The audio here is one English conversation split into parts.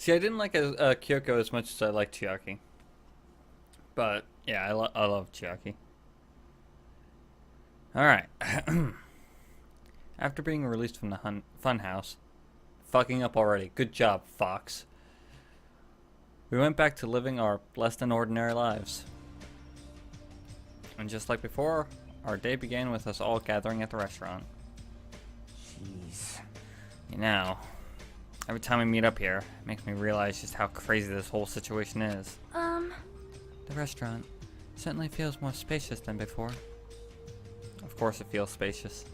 See, I didn't like Kyoko as much as I liked Chiaki. But, yeah, I love Chiaki. Alright. After being released from the funhouse, fucking up already. Good job, Fox. We went back to living our less than ordinary lives. And just like before, our day began with us all gathering at the restaurant. Jeez. You know, every time we meet up here, it makes me realize just how crazy this whole situation is. The restaurant certainly feels more spacious than before. Of course it feels spacious.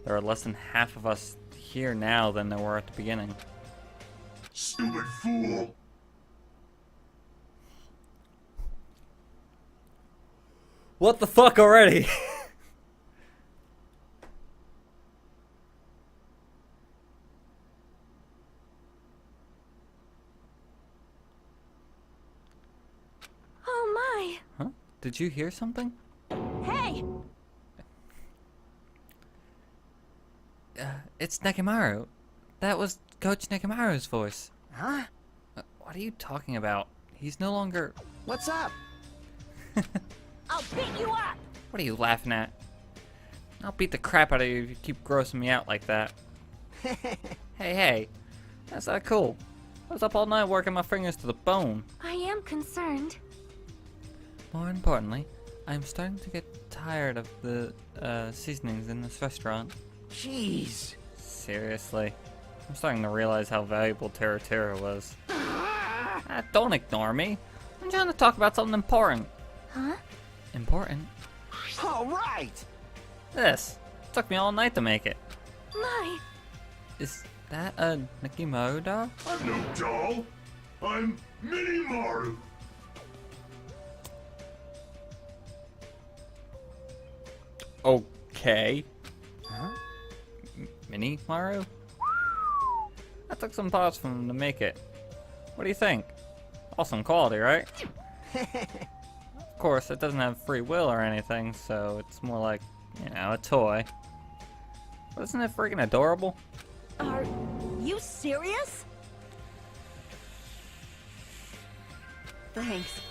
There are less than half of us here now than there were at the beginning. Stupid fool! What the fuck already? Oh my! Huh? Did you hear something? Hey! It's Nekomaru. That was Coach Nekomaru's voice. Huh? What are you talking about? He's no longer... What's up? I'll beat you up! What are you laughing at? I'll beat the crap out of you if you keep grossing me out like that. Hey, that's not cool. I was up all night working my fingers to the bone. I am concerned. More importantly, I'm starting to get tired of the seasonings in this restaurant. Jeez. Seriously. I'm starting to realize how valuable Terra Terra was. Don't ignore me. I'm trying to talk about something important. Huh? Important? All right. This. Took me all night to make it. My! Is that a Nekomaru doll? I'm no doll. I'm Mini Maru. Okay. Huh? Mini Maru? I took some thoughts from him to make it. What do you think? Awesome quality, right? Of course, it doesn't have free will or anything, so it's more like, you know, a toy. But isn't it freaking adorable? Are you serious? Thanks.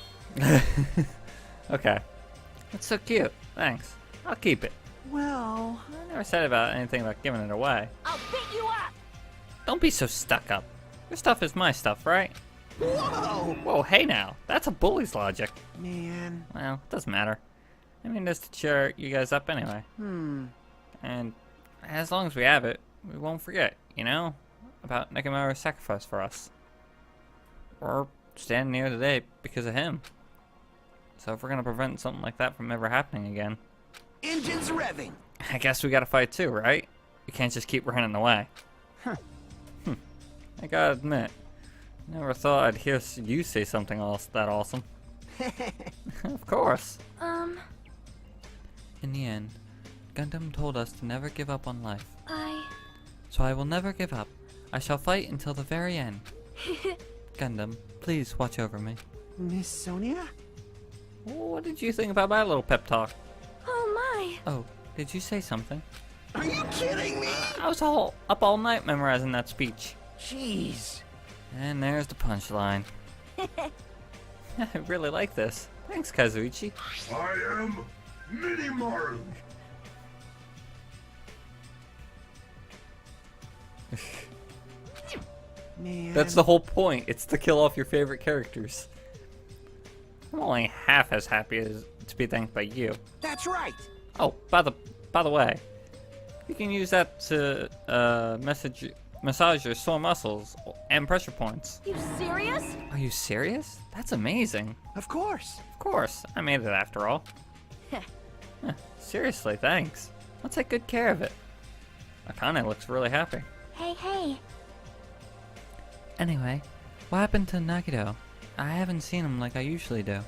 Okay. It's so cute. Thanks. I'll keep it. Well, I never said about anything about giving it away. I'll beat you up! Don't be so stuck up. Your stuff is my stuff, right? whoa! Whoa, hey now. That's a bully's logic. Man. Well, it doesn't matter. I mean, just to cheer you guys up anyway. And as long as we have it, we won't forget, you know? About Nekomaru's sacrifice for us. We're standing here today because of him. So if we're gonna prevent something like that from ever happening again, Engines revving. I guess we gotta fight too, right? We can't just keep running away. Huh. I gotta admit, never thought I'd hear you say something else that awesome. Of course. In the end, Gundam told us to never give up on life. So I will never give up. I shall fight until the very end. Gundam, please watch over me. Miss Sonia? What did you think about my little pep talk? Oh my! Oh, did you say something? Are you kidding me? I was up all night memorizing that speech. Jeez. And there's the punchline. I really like this. Thanks, Kazuichi. I am Mini Maru. Man. That's the whole point. It's to kill off your favorite characters. I'm only half as happy as to be thanked by you. That's right. Oh, by the way, you can use that to massage your sore muscles and pressure points. You serious? Are you serious? That's amazing. Of course. Of course, I made it after all. Seriously, thanks. I'll take good care of it. Akane looks really happy. Hey. Anyway, what happened to Nagito? I haven't seen him like I usually do.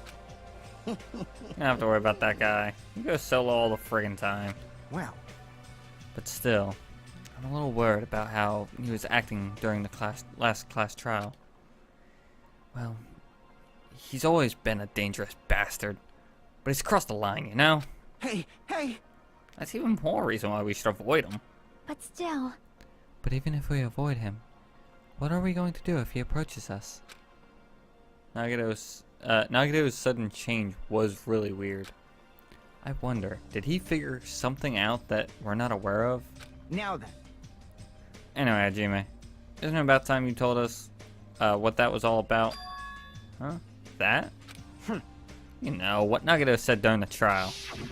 You don't have to worry about that guy. He goes solo all the friggin' time. Well, But still, I'm a little worried about how he was acting during the last class trial. Well, he's always been a dangerous bastard. But he's crossed the line, you know? hey. That's even more reason why we should avoid him. But still, But even if we avoid him, What are we going to do if he approaches us? Nagato's sudden change was really weird. I wonder, did he figure something out that we're not aware of? Now then. Anyway, Hajime, isn't it about time you told us what that was all about? Huh? That? You know, what Nagato said during the trial. You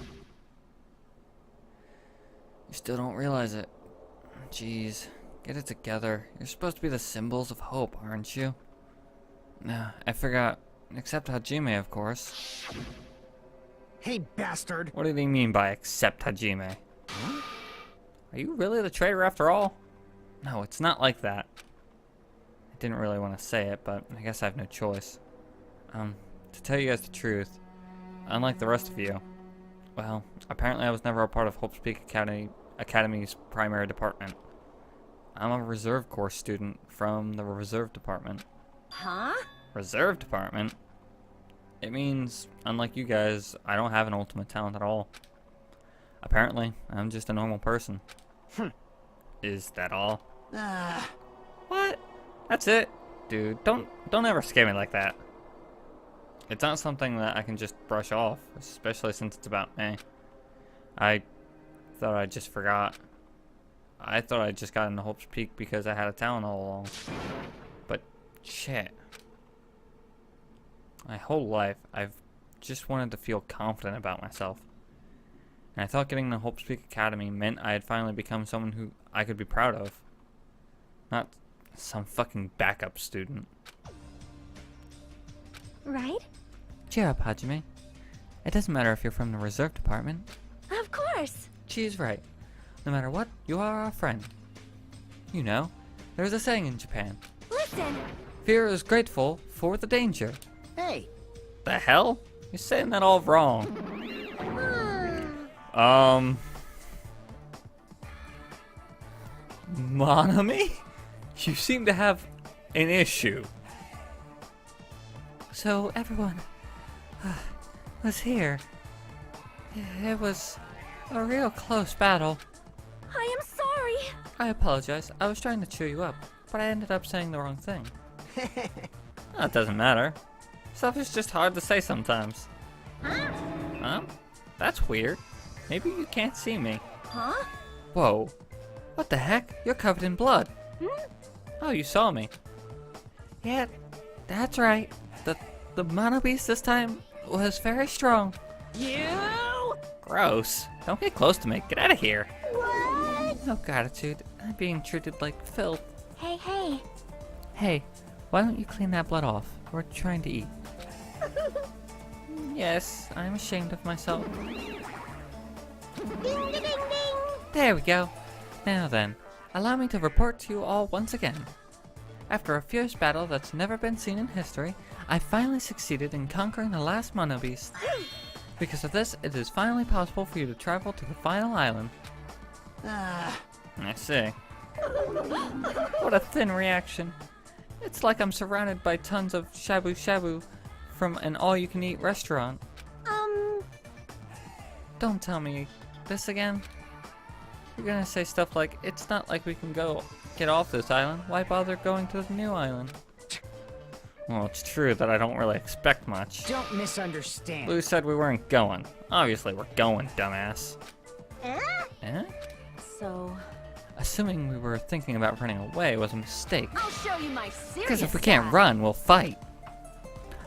still don't realize it. Jeez, get it together. You're supposed to be the symbols of hope, aren't you? Nah, I forgot. Except Hajime, of course. Hey, bastard. What did he mean by except Hajime? Huh? Are you really the traitor after all? No, it's not like that. I didn't really want to say it, but I guess I have no choice. To tell you guys the truth, unlike the rest of you, well, apparently I was never a part of Hope's Peak Academy's primary department. I'm a reserve course student from the reserve department. Huh? Reserve department? It means, unlike you guys, I don't have an ultimate talent at all. Apparently, I'm just a normal person. Is that all? What? That's it? Dude, don't ever scare me like that. It's not something that I can just brush off, especially since it's about me. I thought I just forgot. I thought I just got into Hope's Peak because I had a talent all along. But shit. My whole life, I've just wanted to feel confident about myself. And I thought getting into Hope's Peak Academy meant I had finally become someone who I could be proud of. Not some fucking backup student. Right? Cheer up, Hajime. It doesn't matter if you're from the reserve department. Of course. She's right. No matter what, you are our friend. You know, there's a saying in Japan. Listen. Fear is grateful for the danger. Hey. The hell? You're saying that all wrong. Monami? You seem to have an issue. So everyone was here. It was a real close battle. I am sorry. I apologize. I was trying to cheer you up, but I ended up saying the wrong thing. That doesn't matter. Stuff is just hard to say sometimes. Huh? That's weird. Maybe you can't see me. Huh? Whoa. What the heck? You're covered in blood. Oh, you saw me. Yeah, that's right. The mono beast this time was very strong. You? Gross. Don't get close to me. Get out of here. What? No gratitude. I'm being treated like filth. Hey, hey. Hey, why don't you clean that blood off? We're trying to eat. Yes, I'm ashamed of myself. Ding, ding, ding, ding. There we go. Now then, allow me to report to you all once again. After a fierce battle that's never been seen in history, I finally succeeded in conquering the last mono beast. Because of this, it is finally possible for you to travel to the final island. I see. What a thin reaction. It's like I'm surrounded by tons of shabu shabu from an all-you-can-eat restaurant. Don't tell me this again. You're gonna say stuff like, it's not like we can get off this island. Why bother going to the new island? Well, it's true that I don't really expect much. Don't misunderstand. Lou said we weren't going. Obviously we're going, dumbass. Eh? So, Assuming we were thinking about running away was a mistake. I'll show you my serious Because if we can't run, we'll fight.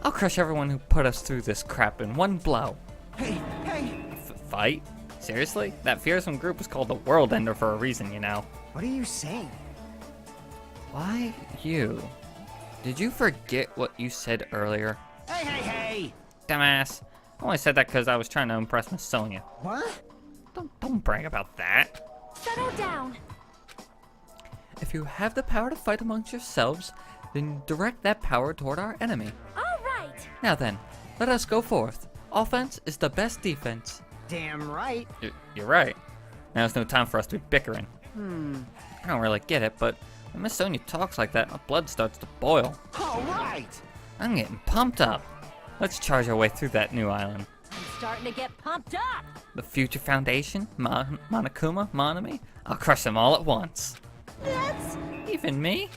I'll crush everyone who put us through this crap in one blow. Hey, hey. Fight? Seriously? That fearsome group was called the World Ender for a reason, you know. What are you saying? Why you? Did you forget what you said earlier? Hey, hey, hey. Dumbass. I only said that because I was trying to impress Miss Sonia. What? Don't brag about that. Settle down. If you have the power to fight amongst yourselves, then direct that power toward our enemy. All right. Now then, let us go forth. Offense is the best defense. Damn right. You're right. Now there's no time for us to be bickering. I don't really get it, but when Miss Sonia talks like that, my blood starts to boil. All right. I'm getting pumped up. Let's charge our way through that new island. I'm starting to get pumped up. The Future Foundation, Monokuma, Monami, I'll crush them all at once. That's... Even me?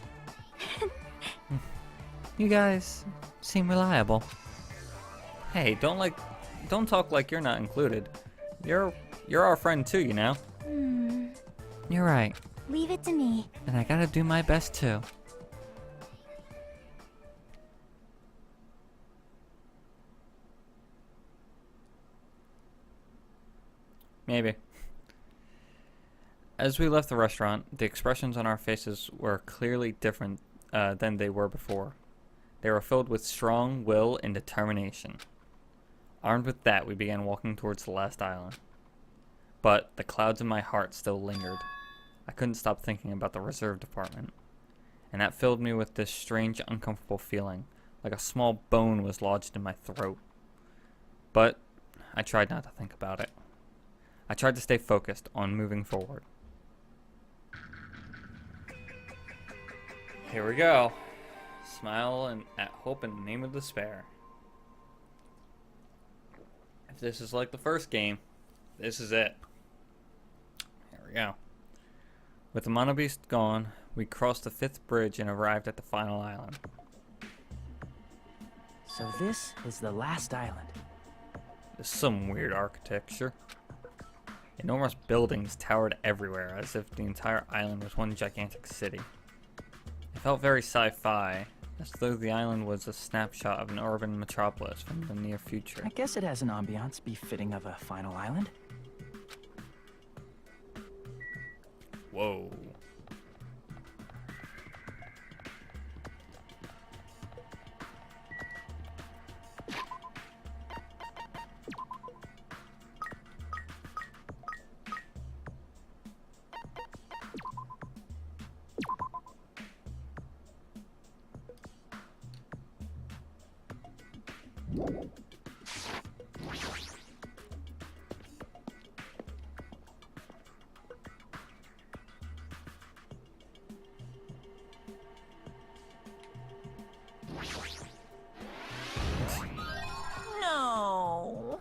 You guys seem reliable. Hey, don't talk like you're not included. You're our friend too, you know? You're right. Leave it to me. And I gotta do my best too. Maybe. As we left the restaurant, the expressions on our faces were clearly different than they were before. They were filled with strong will and determination. Armed with that, we began walking towards the last island. But the clouds in my heart still lingered. I couldn't stop thinking about the reserve department. And that filled me with this strange, uncomfortable feeling, like a small bone was lodged in my throat. But I tried not to think about it. I tried to stay focused on moving forward. Here we go. Smile and at hope in the name of despair. If this is like the first game, this is it. Here we go. With the Mono Beast gone, we crossed the 5th bridge and arrived at the final island. So this is the last island. This is some weird architecture. Enormous buildings towered everywhere, as if the entire island was one gigantic city. It felt very sci-fi, as though the island was a snapshot of an urban metropolis from the near future. I guess it has an ambiance befitting of a final island. Whoa. No.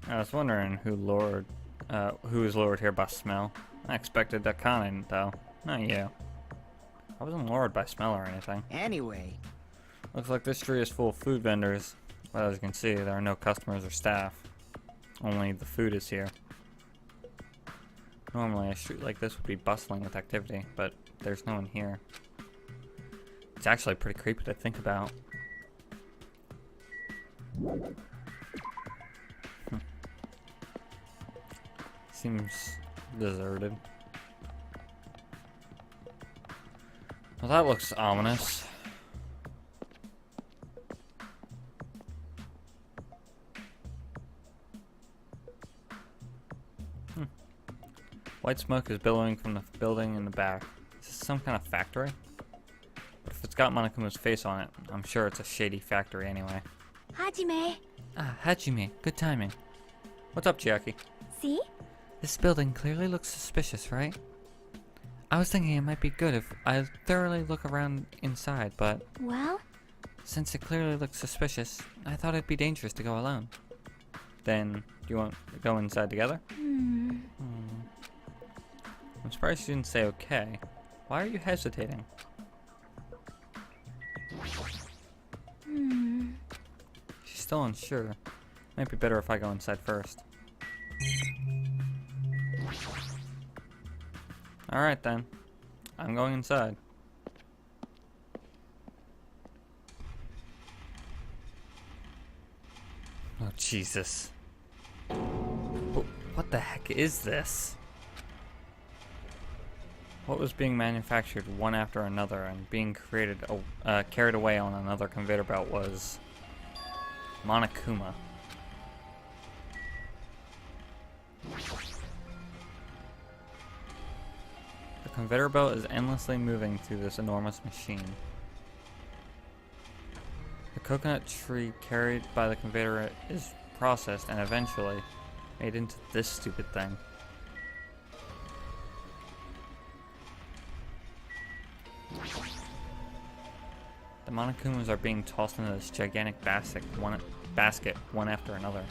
I was wondering who was lured here by smell. I expected that kind, though. Not you. I wasn't lured by smell or anything. Anyway, Looks like this tree is full of food vendors. But as you can see, there are no customers or staff. Only the food is here. Normally, a street like this would be bustling with activity, but there's no one here. It's actually pretty creepy to think about. Seems deserted. Well, that looks ominous. White smoke is billowing from the building in the back. Is this some kind of factory? But if it's got Monokuma's face on it, I'm sure it's a shady factory anyway. Hajime. Ah, Hajime. Good timing. What's up, Chiaki? See? This building clearly looks suspicious, right? I was thinking it might be good if I thoroughly look around inside, but Well, since it clearly looks suspicious, I thought it'd be dangerous to go alone. Then, do you want to go inside together? I'm surprised you didn't say okay. Why are you hesitating? She's still unsure. Might be better if I go inside first. Alright then. I'm going inside. Oh, Jesus. What the heck is this? What was being manufactured one after another and being carried away on another conveyor belt was Monokuma. The conveyor belt is endlessly moving through this enormous machine. The coconut tree carried by the conveyor is processed and eventually made into this stupid thing. The Monokumas are being tossed into this gigantic basket, one after another.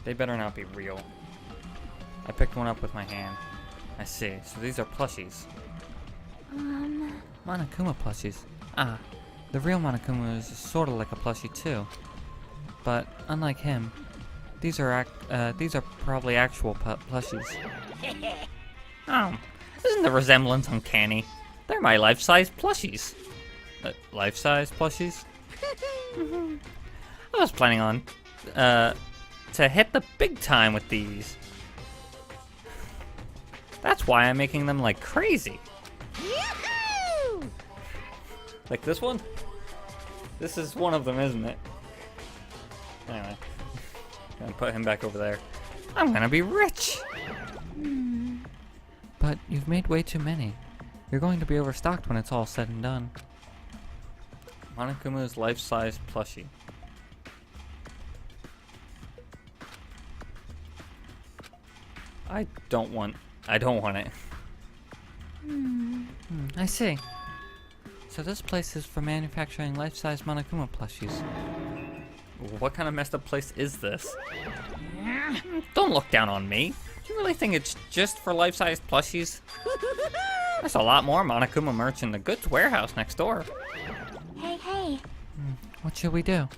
They better not be real. I picked one up with my hand. I see. So these are plushies. Monokuma plushies. Ah, the real Monokuma is sort of like a plushie too. But unlike him, these are probably actual plushies. Oh, isn't the resemblance uncanny? They're my life-size plushies. Life-size plushies? I was planning on to hit the big time with these. That's why I'm making them like crazy. Yoo-hoo! Like this one? This is one of them, isn't it? Anyway, gonna put him back over there. I'm gonna be rich! But you've made way too many. You're going to be overstocked when it's all said and done. Monokuma's life-size plushie. I don't want it. I see. So this place is for manufacturing life-size Monokuma plushies. What kind of messed up place is this? Don't look down on me. Do you really think it's just for life-size plushies? There's a lot more Monokuma merch in the goods warehouse next door. Hey. What should we do?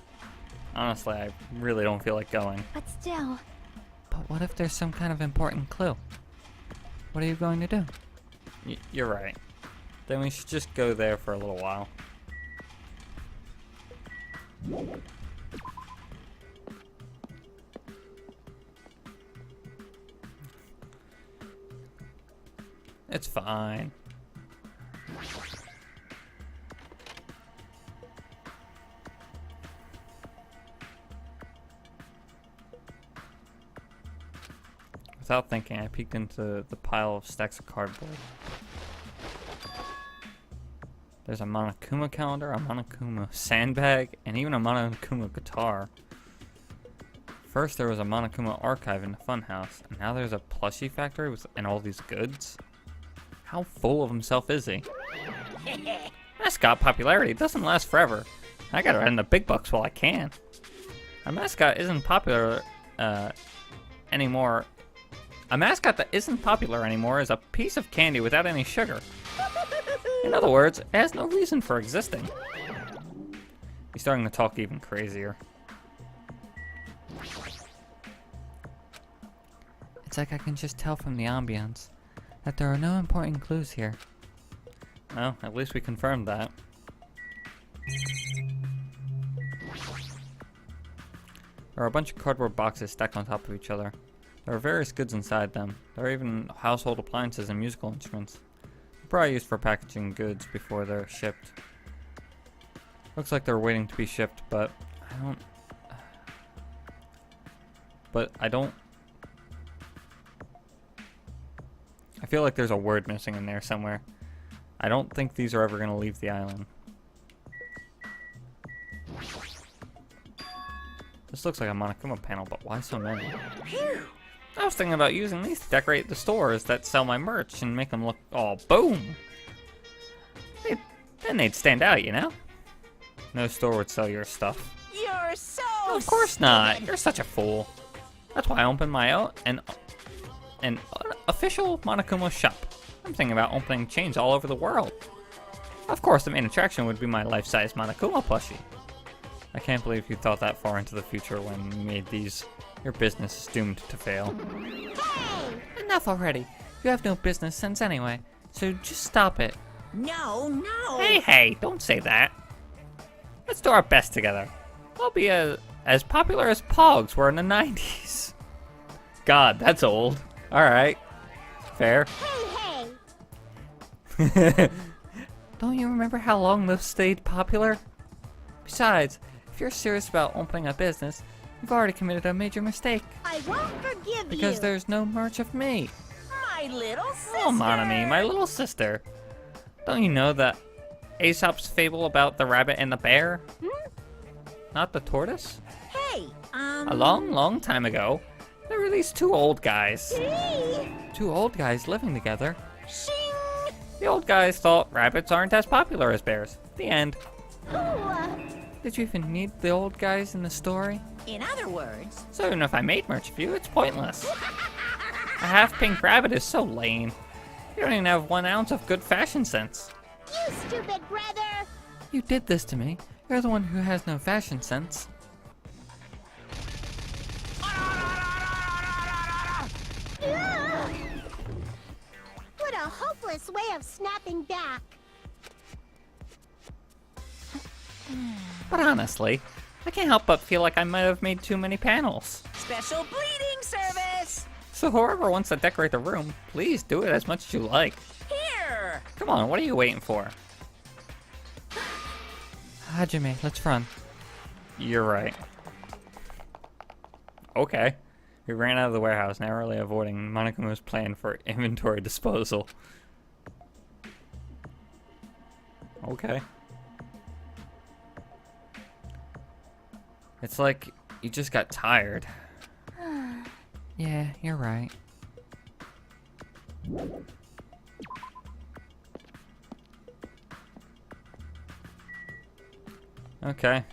Honestly, I really don't feel like going. But still. But what if there's some kind of important clue? What are you going to do? You're right. Then we should just go there for a little while. It's fine. Without thinking, I peeked into the pile of stacks of cardboard. There's a Monokuma calendar, a Monokuma sandbag, and even a Monokuma guitar. First there was a Monokuma archive in the funhouse, and now there's a plushie factory and all these goods? How full of himself is he? Mascot popularity doesn't last forever. I gotta earn the big bucks while I can. A mascot isn't popular anymore. A mascot that isn't popular anymore is a piece of candy without any sugar. In other words, it has no reason for existing. He's starting to talk even crazier. It's like I can just tell from the ambience that there are no important clues here. Well, at least we confirmed that. There are a bunch of cardboard boxes stacked on top of each other. There are various goods inside them. There are even household appliances and musical instruments. They're probably used for packaging goods before they're shipped. Looks like they're waiting to be shipped, but I don't... I feel like there's a word missing in there somewhere. I don't think these are ever going to leave the island. This looks like a Monokuma panel, but why so many? I was thinking about using these to decorate the stores that sell my merch and make them look all boom. Then they'd stand out, you know? No store would sell your stuff. You're so Of course not. You're such a fool. That's why I opened my own an official Monokuma shop. I'm thinking about opening chains all over the world. Of course, the main attraction would be my life-size Monokuma plushie. I can't believe you thought that far into the future when you made these. Your business is doomed to fail. Hey! Enough already. You have no business sense anyway, so just stop it. No. Hey, don't say that. Let's do our best together. I'll be as popular as Pogs were in the 90s. God, that's old. Alright. Fair. Hey! Don't you remember how long those stayed popular? Besides, if you're serious about opening a business, you've already committed a major mistake. I won't forgive Because you. there's no merch of me. My little sister. Oh, Monami, my little sister. Don't you know that Aesop's fable about the rabbit and the bear? Not the tortoise? Hey, A long time ago, there were these two old guys. Hey! Two old guys living together. Shing! The old guys thought rabbits aren't as popular as bears. The end. Ooh, Did you even need the old guys in the story? In other words, So even if I made merch of you, it's pointless. A half-pink rabbit is so lame. You don't even have 1 ounce of good fashion sense. you stupid brother! You did this to me. You're the one who has no fashion sense. Ugh! What a hopeless way of snapping back. But honestly, I can't help but feel like I might have made too many panels. Special bleeding service! So whoever wants to decorate the room, please do it as much as you like. Here! Come on, what are you waiting for? Hajime, let's run. You're right. Okay. We ran out of the warehouse, narrowly avoiding Monokuma's plan for inventory disposal. Okay. It's like you just got tired. Yeah, you're right. Okay.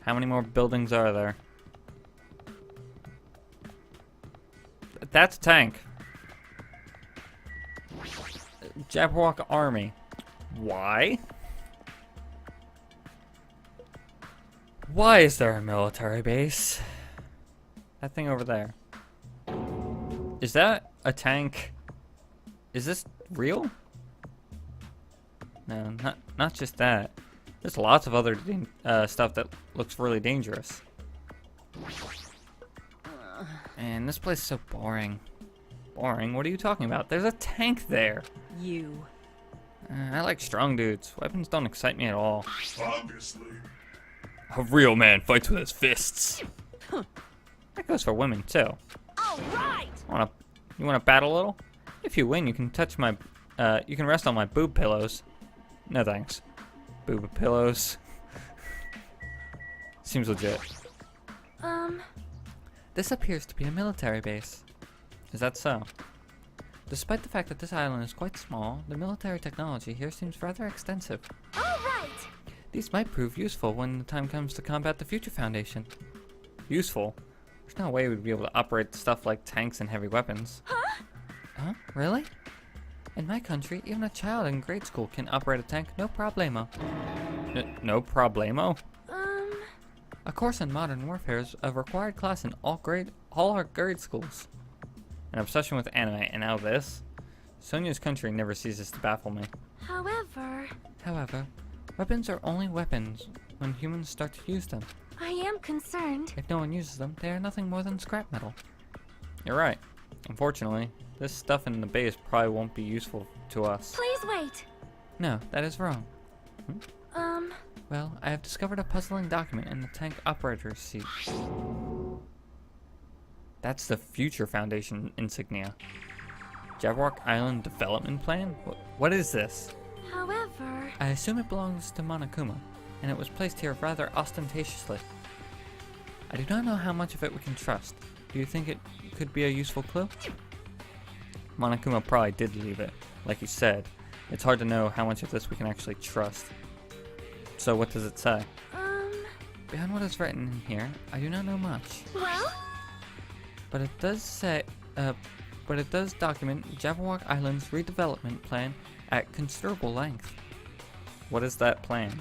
How many more buildings are there? That's a tank. Jabberwock Army. Why? Why is there a military base? That thing over there. Is that a tank? Is this real? No, not just that. There's lots of other stuff that looks really dangerous. And this place is so boring. Boring? What are you talking about? There's a tank there. You. I like strong dudes. Weapons don't excite me at all. Obviously. A real man fights with his fists. That goes for women too. All right! You wanna battle a little? If you win, you can touch my, you can rest on my boob pillows. No thanks. Boob pillows. Seems legit. This appears to be a military base. Is that so? Despite the fact that this island is quite small, the military technology here seems rather extensive. All right! These might prove useful when the time comes to combat the Future Foundation. Useful? There's no way we'd be able to operate stuff like tanks and heavy weapons. Huh? Huh? Really? In my country, even a child in grade school can operate a tank no problemo. No problemo? A course in modern warfare is a required class in all our grade schools. An obsession with anime, and now this? Sonia's country never ceases to baffle me. However, Weapons are only weapons when humans start to use them. I am concerned. If no one uses them, they are nothing more than scrap metal. You're right. Unfortunately, this stuff in the base probably won't be useful to us. Please wait. No, that is wrong. Well, I have discovered a puzzling document in the tank operator's seat. That's the Future Foundation insignia. Jabberwock Island Development Plan? What is this? However, I assume it belongs to Monokuma, and it was placed here rather ostentatiously. I do not know how much of it we can trust. Do you think it could be a useful clue? Monokuma probably did leave it. Like you said, it's hard to know how much of this we can actually trust. So what does it say? Beyond what is written in here, I do not know much. well, But it does say, but it does document Jabberwock Island's redevelopment plan at considerable length. What is that plan?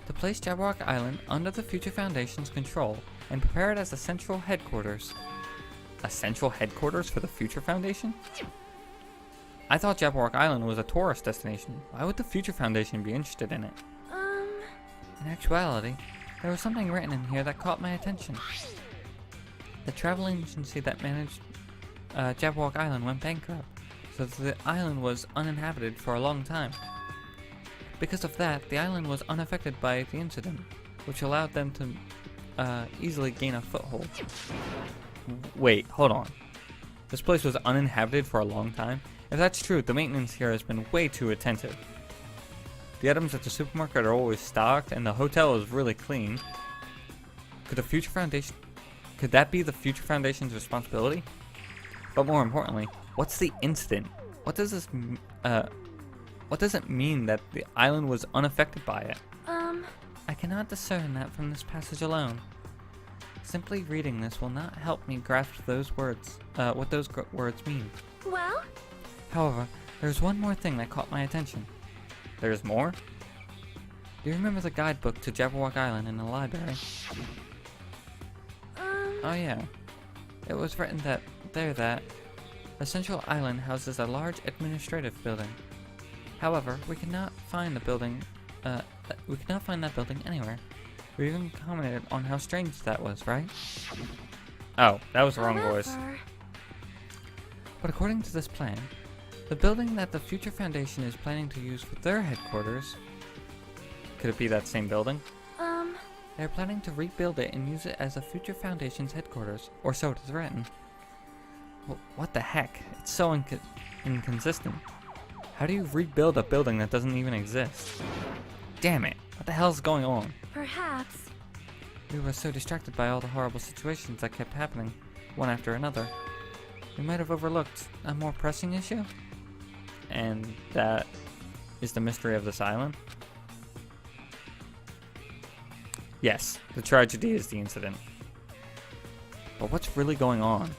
To place Jabberwock Island under the Future Foundation's control and prepare it as a central headquarters. A central headquarters for the Future Foundation? I thought Jabberwock Island was a tourist destination. Why would the Future Foundation be interested in it? In actuality, there was something written in here that caught my attention. The travel agency that managed Jabberwock Island went bankrupt, so the island was uninhabited for a long time. Because of that, the island was unaffected by the incident, which allowed them to easily gain a foothold. Wait, hold on. This place was uninhabited for a long time? If that's true, the maintenance here has been way too attentive. The items at the supermarket are always stocked, and the hotel is really clean. Could that be the Future Foundation's responsibility? But more importantly, what's the incident? What does it mean that the island was unaffected by it? I cannot discern that from this passage alone. Simply reading this will not help me grasp those words, what those words mean. Well, However, there's one more thing that caught my attention. There's more? Do you remember the guidebook to Jabberwock Island in the library? Oh yeah. It was written that a central island houses a large administrative building. However, we could not find that building anywhere. We even commented on how strange that was, right? Oh, that was the wrong voice. however, But according to this plan, the building that the Future Foundation is planning to use for their headquarters, could it be that same building? They're planning to rebuild it and use it as the Future Foundation's headquarters, or so it is written. What the heck? It's so inconsistent. How do you rebuild a building that doesn't even exist? Damn it, what the hell's going on? perhaps. We were so distracted by all the horrible situations that kept happening, one after another. We might have overlooked a more pressing issue? And that is the mystery of this island? Yes, the tragedy is the incident. But what's really going on?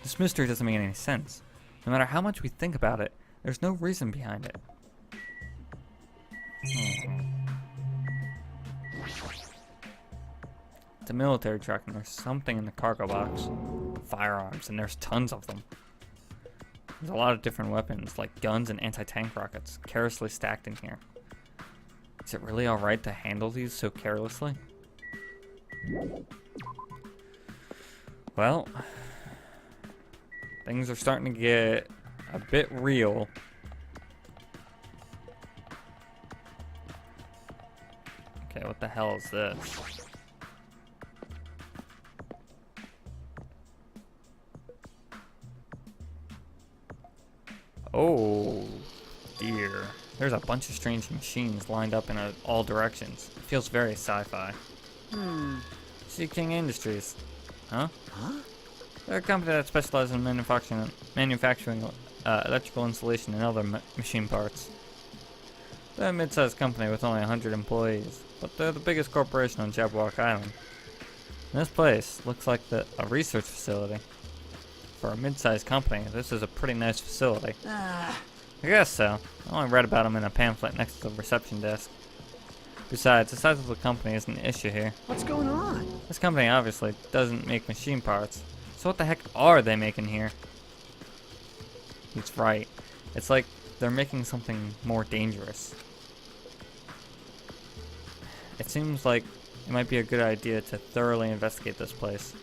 This mystery doesn't make any sense. No matter how much we think about it, there's no reason behind it. It's a military truck and there's something in the cargo box. Firearms, and there's tons of them. There's a lot of different weapons, like guns and anti-tank rockets, carelessly stacked in here. Is it really alright to handle these so carelessly? Well, things are starting to get a bit real. Okay, what the hell is this? Oh dear. There's a bunch of strange machines lined up in all directions. It feels very sci-fi. Sea King Industries. Huh? They're a company that specializes in manufacturing electrical installation and other machine parts. They're a mid-sized company with only 100 employees, but they're the biggest corporation on Jabberwock Island. And this place looks like a research facility. For a mid-sized company, this is a pretty nice facility. I guess so. I only read about them in a pamphlet next to the reception desk. Besides, the size of the company isn't an issue here. What's going on? This company obviously doesn't make machine parts. So what the heck are they making here? He's right. It's like they're making something more dangerous. It seems like it might be a good idea to thoroughly investigate this place.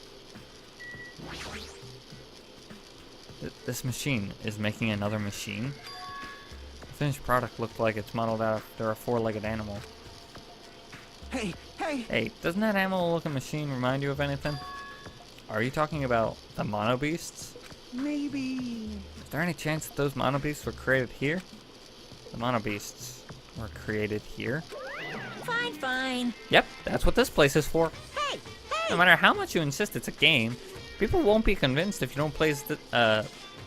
This machine is making another machine? The finished product looked like it's modeled after a four-legged animal. Hey! Hey, doesn't that animal-looking machine remind you of anything? Are you talking about the Mono Beasts? Maybe... Is there any chance that those Mono Beasts were created here? The Mono Beasts were created here? Fine. Yep, that's what this place is for. Hey! No matter how much you insist it's a game, people won't be convinced if you don't place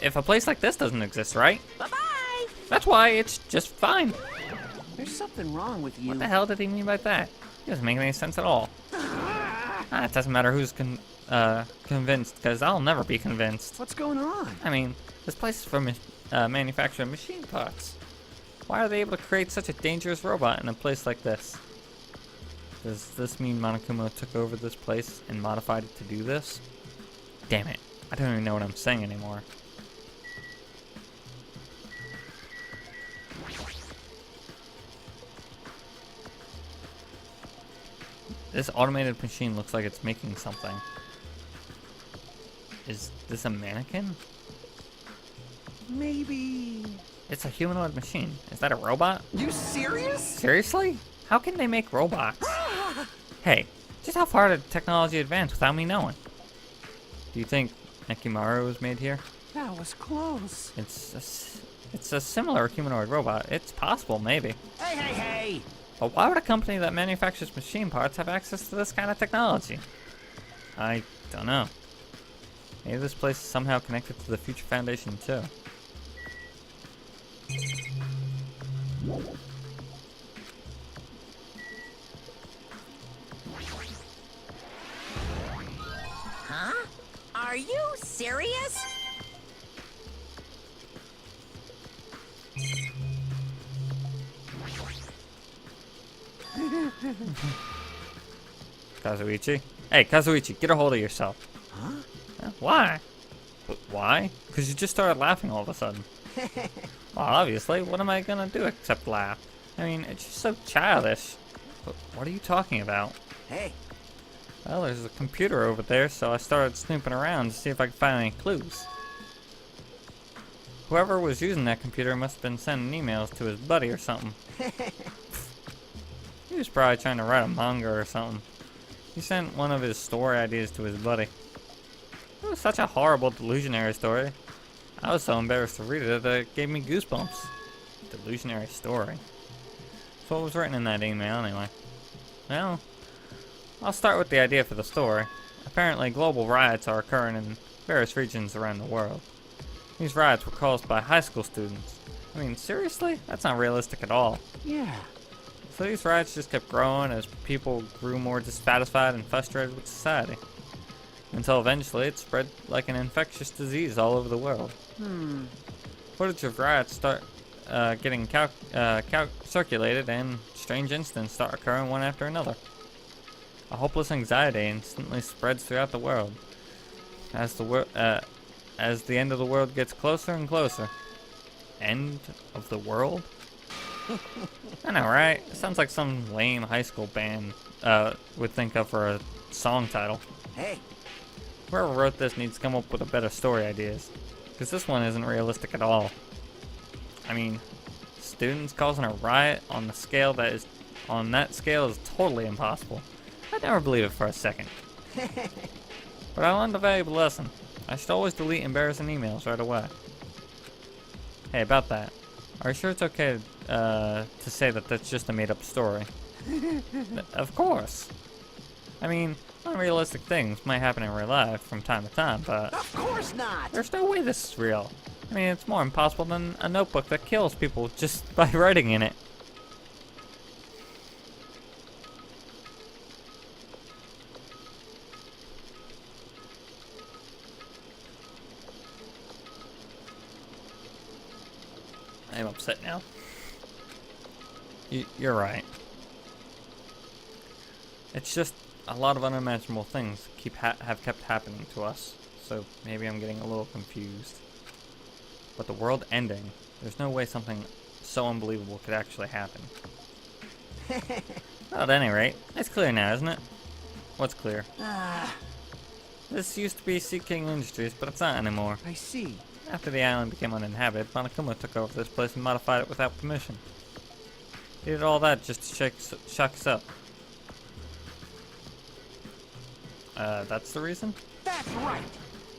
if a place like this doesn't exist, right? Bye-bye! That's why it's just fine. There's something wrong with you. What the hell did he mean by that? It doesn't make any sense at all. It doesn't matter who's convinced, because I'll never be convinced. What's going on? I mean, this place is for manufacturing machine parts. Why are they able to create such a dangerous robot in a place like this? Does this mean Monokuma took over this place and modified it to do this? Damn it, I don't even know what I'm saying anymore. This automated machine looks like it's making something. Is this a mannequin? Maybe... It's a humanoid machine. Is that a robot? You serious? Seriously? How can they make robots? Hey, just how far did technology advance without me knowing? Do you think Nekimaru was made here? That was close. It's a similar humanoid robot. It's possible, maybe. Hey! But why would a company that manufactures machine parts have access to this kind of technology? I don't know. Maybe this place is somehow connected to the Future Foundation too. you serious? Kazuichi? Hey, Kazuichi, get a hold of yourself. Huh? Why? Why? Because you just started laughing all of a sudden. Well, obviously, what am I gonna do except laugh? I mean, it's just so childish. But what are you talking about? Hey, Well, there's a computer over there, so I started snooping around to see if I could find any clues. Whoever was using that computer must have been sending emails to his buddy or something. He was probably trying to write a manga or something. He sent one of his story ideas to his buddy. It was such a horrible, delusionary story. I was so embarrassed to read it that it gave me goosebumps. Delusionary story. So what was written in that email anyway? Well, I'll start with the idea for the story. Apparently, global riots are occurring in various regions around the world. These riots were caused by high school students. I mean, seriously? That's not realistic at all. yeah. So these riots just kept growing as people grew more dissatisfied and frustrated with society. Until eventually it spread like an infectious disease all over the world. Footage of riots start getting circulated, and strange incidents start occurring one after another. A hopeless anxiety instantly spreads throughout the world as the end of the world gets closer and closer. End of the world? I know, right? It sounds like some lame high school band would think of for a song title. Hey, Whoever wrote this needs to come up with a better story ideas, because this one isn't realistic at all. I mean, students causing a riot on that scale is totally impossible. I'd never believe it for a second. But I learned a valuable lesson. I should always delete embarrassing emails right away. Hey, about that. Are you sure it's okay to say that that's just a made-up story? Of course. I mean, unrealistic things might happen in real life from time to time, but of course not. there's no way this is real. I mean, it's more impossible than a notebook that kills people just by writing in it. I'm upset now. You're right. It's just a lot of unimaginable things have kept happening to us, so maybe I'm getting a little confused. But the world ending, there's no way something so unbelievable could actually happen. Well, at any rate, it's clear now, isn't it? What's clear? This used to be Sea King Industries, but it's not anymore. I see. After the island became uninhabited, Monokuma took over this place and modified it without permission. He did all that just to shock us up. That's the reason? That's right.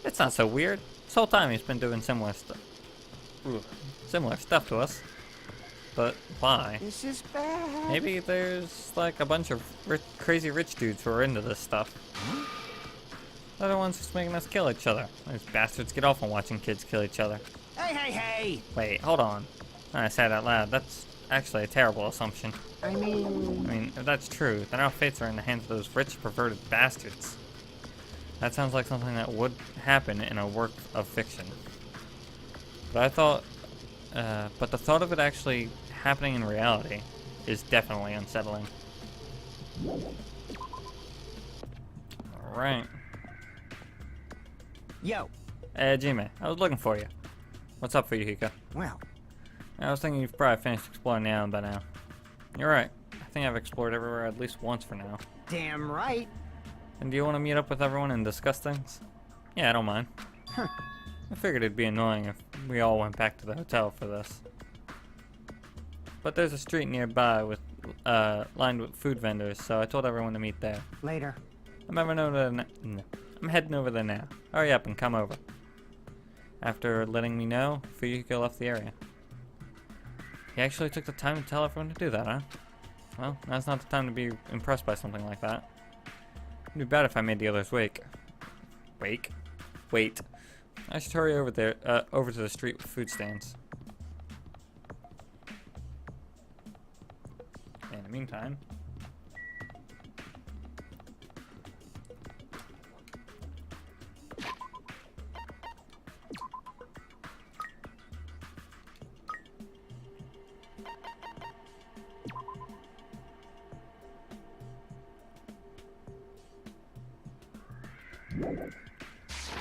It's not so weird. This whole time he's been doing similar stuff to us. But why? This is bad. Maybe there's like a bunch of crazy rich dudes who are into this stuff. Huh? They're the ones who's making us kill each other. These bastards get off on watching kids kill each other. Hey, hey, hey. Wait, hold on. I said it out loud. That's actually a terrible assumption. I mean, If that's true, then our fates are in the hands of those rich, perverted bastards. That sounds like something that would happen in a work of fiction. But the thought of it actually happening in reality is definitely unsettling. Alright. yo. Jime, I was looking for you. What's up for you, Hiko? Well, I was thinking you've probably finished exploring the island by now. You're right. I think I've explored everywhere at least once for now. damn right. And do you want to meet up with everyone and discuss things? Yeah, I don't mind. Huh. I figured it'd be annoying if we all went back to the hotel for this. But there's a street nearby with lined with food vendors, so I told everyone to meet there. Later. I'm heading over there now. Hurry up and come over. After letting me know, Fuyuhiko left the area. He actually took the time to tell everyone to do that, huh? Well, now's not the time to be impressed by something like that. It'd be bad if I made the others wait. Wait. I should hurry over there, over to the street with food stands. In the meantime,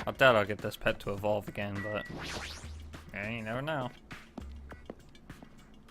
I doubt I'll get this pet to evolve again, but yeah, you never know.